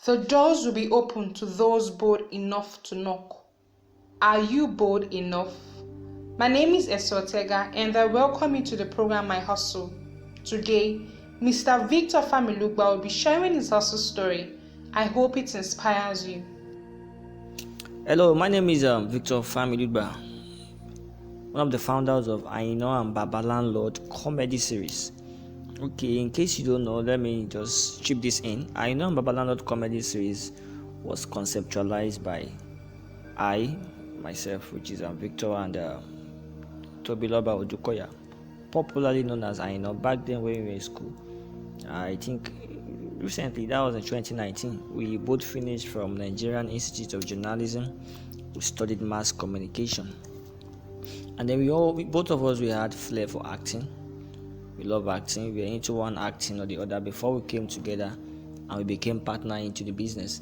The doors will be open to those bold enough to knock. Are you bold enough? My name is Otegha, and I welcome you to the program My Hustle. Today, Mr. Victor Familugba will be sharing his hustle story. I hope it inspires you. Hello, my name is Victor Familugba, one of the founders of Aina and BabaLandlord comedy series. Okay, in case you don't know, let me just chip this in. Aina and BabaLandlord comedy series was conceptualized by myself, which is Victor, and Tobiloba Odukoya, popularly known as Aina. Back then, when we were in school, I think recently, that was in 2019, we both finished from Nigerian Institute of Journalism. We studied mass communication, and then both of us, we had flair for acting. We love acting. We were into one acting or the other before we came together, and we became partner into the business.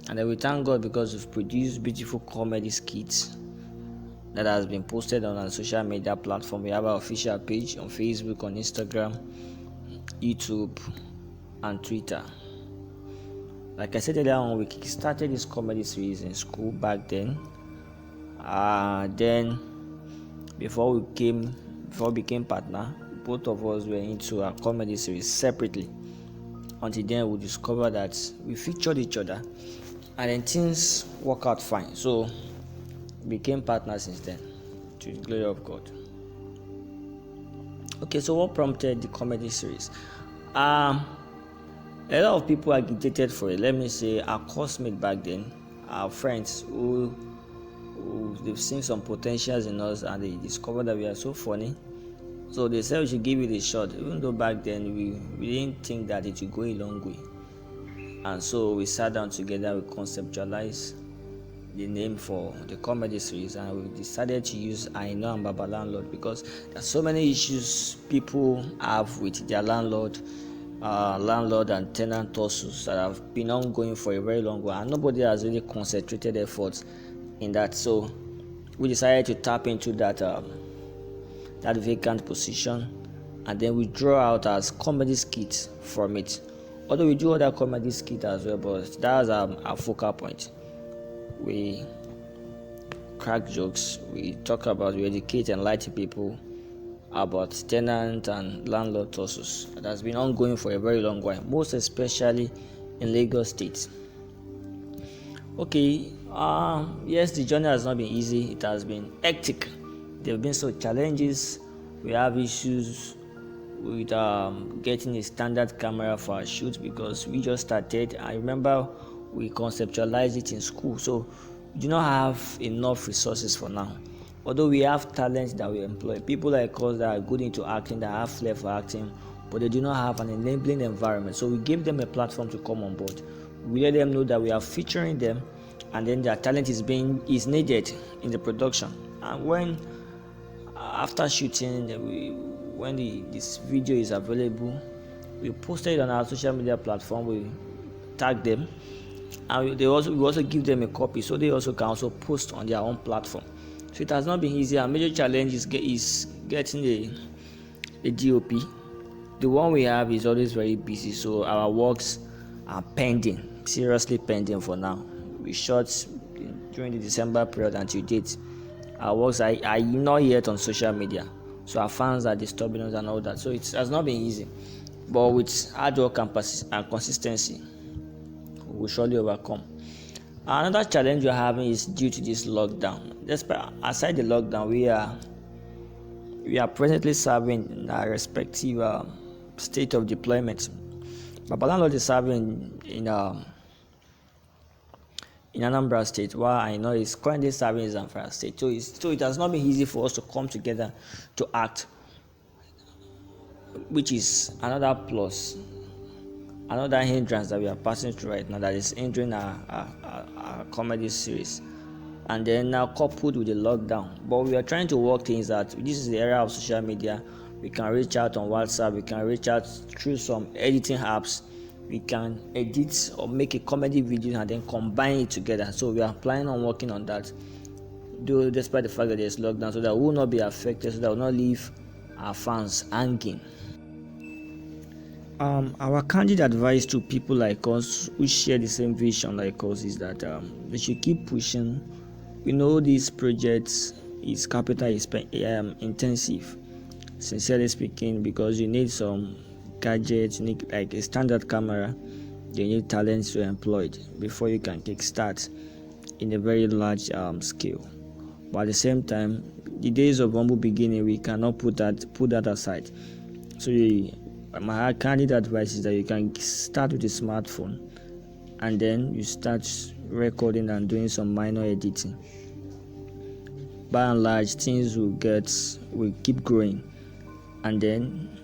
And then we thank God because we've produced beautiful comedy skits that has been posted on our social media platform. We have our official page on Facebook, on Instagram, YouTube, and Twitter. Like I said earlier on, we started this comedy series in school back then. Then before we became partner, both of us were into a comedy series separately. Until then, we discovered that we featured each other, and then things work out fine. So we became partners since then, to the glory of God. Okay, so what prompted the comedy series? A lot of people agitated for it. Let me say, our classmates back then, our friends who they've seen some potentials in us, and they discovered that we are so funny. So they said we should give it a shot, even though back then we didn't think that it would go a long way. And so we sat down together, we conceptualized the name for the comedy series, and we decided to use Aina and BabaLandlord because there's so many issues people have with their landlord and tenant lawsuits that have been ongoing for a very long while, and nobody has really concentrated efforts in that. So we decided to tap into that vacant position, and then we draw out as comedy skits from it. Although we do other comedy skits as well, but that's our focal point. We crack jokes, we educate and enlighten people about tenant and landlord lawsuits that has been ongoing for a very long while, most especially in Lagos State. Okay, yes, the journey has not been easy. It has been hectic. There have been some challenges. We have issues with getting a standard camera for our shoot because we just started. I remember we conceptualized it in school, so we do not have enough resources for now. Although we have talents that we employ, people like us that are good into acting, that have flair for acting, but they do not have an enabling environment. So we give them a platform to come on board. We let them know that we are featuring them, and then their talent is needed in the production. And when after shooting, when this video is available, we posted it on our social media platform. We tag them, and we also give them a copy so they also can post on their own platform. So it has not been easy. Our major challenge is getting a DOP. The one we have is always very busy, so our works are pending, seriously pending for now. We shot during the December period until date. Our works are not yet on social media, so our fans are disturbing us and all that. So it has not been easy, but with hard work and consistency, we will surely overcome. Another challenge we are having is due to this lockdown. Aside the lockdown, we are presently serving in our respective state of deployment. BabaLandlord is serving in Anambra State, while I know is currently serving in Zamfara State. So it has not been easy for us to come together to act, which is another plus, another hindrance that we are passing through right now that is hindering our comedy series. And then now coupled with the lockdown, but we are trying to work things out. This is the era of social media. We can reach out on WhatsApp, we can reach out through some editing apps, we can edit or make a comedy video and then combine it together. So we are planning on working on that, though despite the fact that there's lockdown, so that we will not be affected, so that we will not leave our fans hanging. Our candid advice to people like us who share the same vision like us is that they should keep pushing. We know this project is capital intensive, sincerely speaking, because you need some gadgets, you need like a standard camera, you need talents to employ before you can kickstart in a very large scale. But at the same time, the days of humble beginning, we cannot put that aside. So my candid advice is that you can start with a smartphone and then you start recording and doing some minor editing. By and large, things will keep growing, and then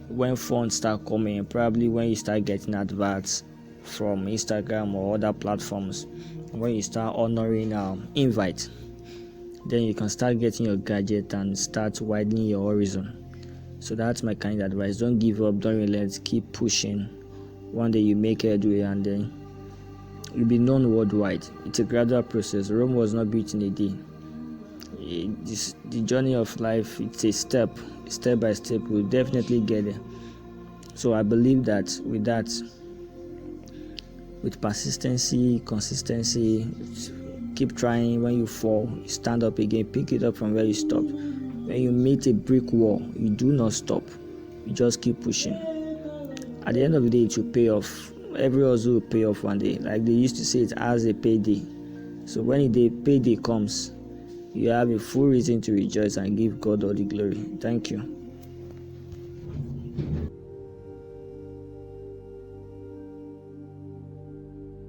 when phones start coming, probably when you start getting adverts from Instagram or other platforms, when you start honoring invite, then you can start getting your gadget and start widening your horizon. So that's my kind of advice. Don't give up, don't relent, keep pushing. One day you make headway and then you'll be known worldwide. It's a gradual process. Rome was not built in a day. The journey of life, it's a step by step. We'll definitely get there. So I believe that with persistency, consistency, keep trying. When you fall, you stand up again, pick it up from where you stopped. When you meet a brick wall, you do not stop. You just keep pushing. At the end of the day, it will pay off. Every hustle will pay off one day. Like they used to say, it as a payday. So when the payday comes, you have a full reason to rejoice and give God all the glory. Thank you.